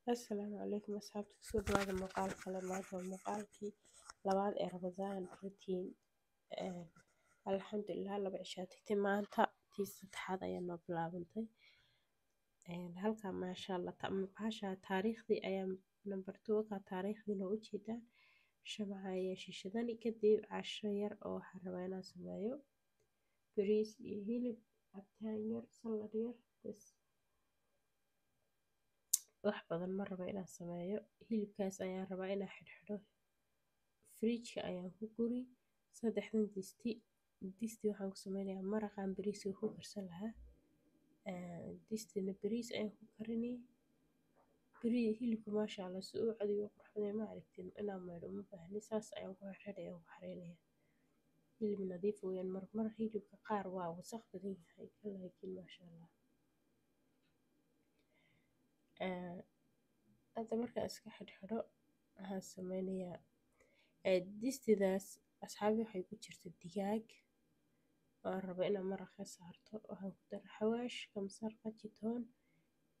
السلام عليكم أصحابتي سو هذا مقال كلمات ومقالكي لبعض رمضان روتين آه الحمد لله لبع شاتي maanta tii saddexaad ayaa noo bilaabantay halka maasha Allah bahasha taariikhdii ayaa number 2 ka taariikhdii noo ujeedaan shamca ayaa shishadan kadib casho yar oo waxaan rabaa inaan sameeyo bariis iyo hilib cabitaan yar salad yar bas wax badan ma rabo inaan sameeyo hilibkaas ayaan rabaa inaan xidhxidho fridge ayaan ku guri saddexdan disti waxaan ku sameynayaa maraqan bariiska ku karsan lahaa distina bariis ayaan ku karinay hilibka maasha Allah si uu cad iyo qurxoon ma aragtin inaan maydho ma baahni saas ayaan ku xidhay oo xareynaya hilib nadiif weeyaan mar hilibka qaar waa wasakh badan yahay laakiin maasha Allah hadda markaan iska xidhxidho waxaan sameynayaa distidaas asxaabi waxay ku jirta digaag oo rabo inaan maraq ka saarto waxaan ku daray xawaash kamsar qajitoon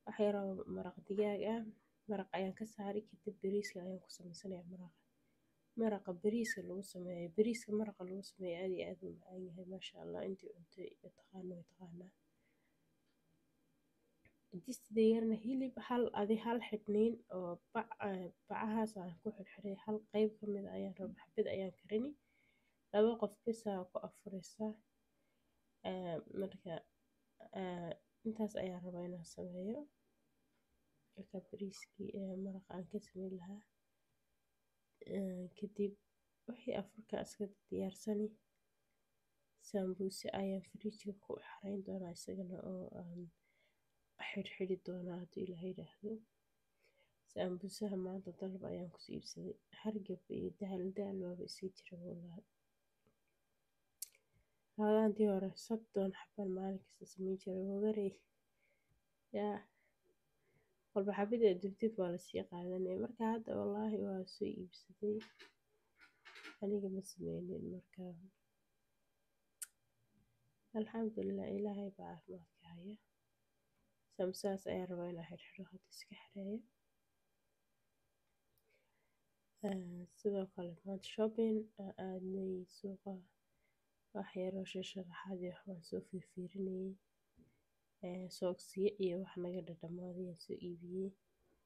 wax yar oo maraq digaag ah maraq ayaan ka saaray kadib bariiska ayaan ku sameysanayaa maraqa bariiska lagu sameeyo bariiska maraqa lagu sameeyo aad iyo aad u macaan yahay maasha Allah intii cuntay taqaana distida yarna hilib hal xidhniin oo bacahaas aan ku xidhxidhay hal qayb ka mid ayaan rabaa xabad ayaan karini laba qof bas ku afureysa marka intaas ayaan rabaa inaan sameeyo marka bariiskii maraqa aan ka sameyn lahaa kadib wixii afurka iska diyaarsani sambuuse ayaan fridge ku xareyn doonaa isagana oo aan xidhxidhi doonaa haddii Ilaahay yiraahdo sambuusaha maanta dalab ayaan ku iibsaday hargab iyo daal waaba isii jira wallahi haadantii hore 30 xabban maalin kasta sameyn jiray wagarey yaa walba xabada dubtid waa la sii qaadanaya marka hadda wallahi waa soo iibsaday aniga ma sameynin marka alxamdulillah Ilaahay baa caafimaadka haya samsaas ayaan rabaa inaan xidhxidho hadda iska xidhayo sidoo kale maanta shopping aadnay suuqa wax yar oo sharaxaad iyo waxbaan soo fiirfiirinayay sooksiyo iyo wax naga dhadhamaaday aan soo iibiyey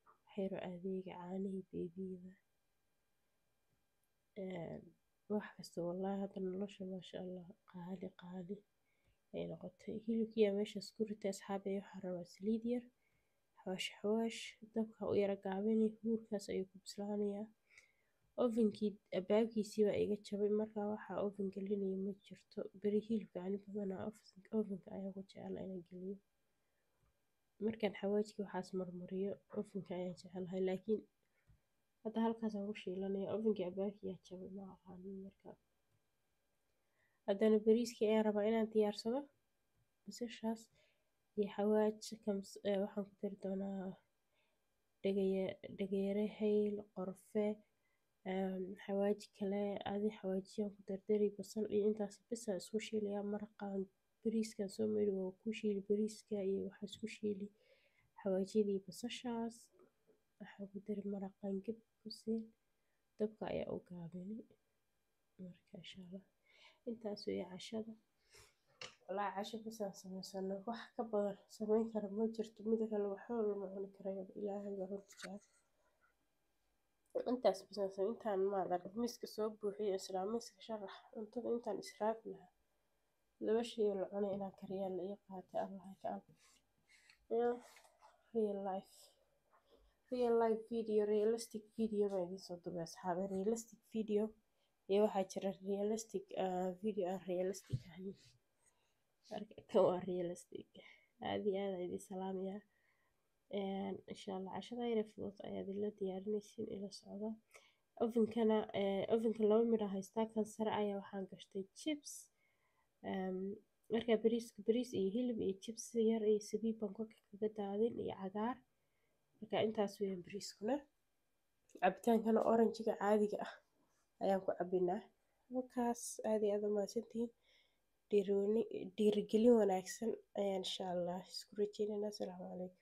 wax yar oo adeega caanihii beebiyada wax kasta wallahi hadda nolosha maasha Allah qaali ay noqotay hilibkiya meeshaas ku ritay asxaabay waxaan rabaa saliid yar xawaash dabka u yara gaabinay huurkaas ayuu ku bislaanayaa ovenkii albaabkiisii baa iga jabay markaa waxaa oven gelinaya ma jirto beri hilibka ani badanaa ovenka ayaan ku jeclaa inaan geliyo markaan xawaajkii waxaas marmariyo ovenka ayaan jeclahay laakiin hadda halkaas aan ku shiilanaya ovenkii albaabkii yaa jabay ma aqaanin markaa haddana bariiskii ayaan rabaa inaan diyaarsado basashaas iyo xawaaj waxaan ku dari doonaa dhagayare hayl qorfe xawaaji kale xawaajiyaan ku dardari basal iyo intaas bisa isku shiilaya maraqaan bariiskan soo meeri waa ku shiili bariiska iyo waxa isku shiili xawaajidii basashaas waxaan ku dari maraqan gab ku siin dabka ayaa u gaabinay marka insha Allah intaas way cashada walaa casho basaan sameysano wax ka badan sameyn kara ma jirto mid kale waxa lama cuni karayo Ilaahay baa horta intaas basaan intaan ma arag miiska soo buuxiyo islaamiska sharax cuntada intaan israaf lahaa laba shay oo la cunay inaan kariyaa la ii qaatay Allah ka real life video realistic video ma idin soo duubay asxaabe realistic video iyo waxaa jira realistic video aan realistic ahayn marka waa realistic aad iyo aad idin salaamaya insha Allah cashada yar fudud ayaad la diyaarinaysiin ila socda ovenka laba mid ah haystaa kan sare ayaa waxaan gashtay chips marka bariis iyo hilib iyo chips yar iyo sabiib baan kaga daadin iyo cagaar marka intaas weeyaan bariiskuna cabitaankana oranjiga caadiga ah ayaan ku cabinaa markaas aad iyo aad u mahadsantihiin dhiirigelin wanaagsan ayaan insha Allah isku rajeynaynaa. Assalaamu calaykum.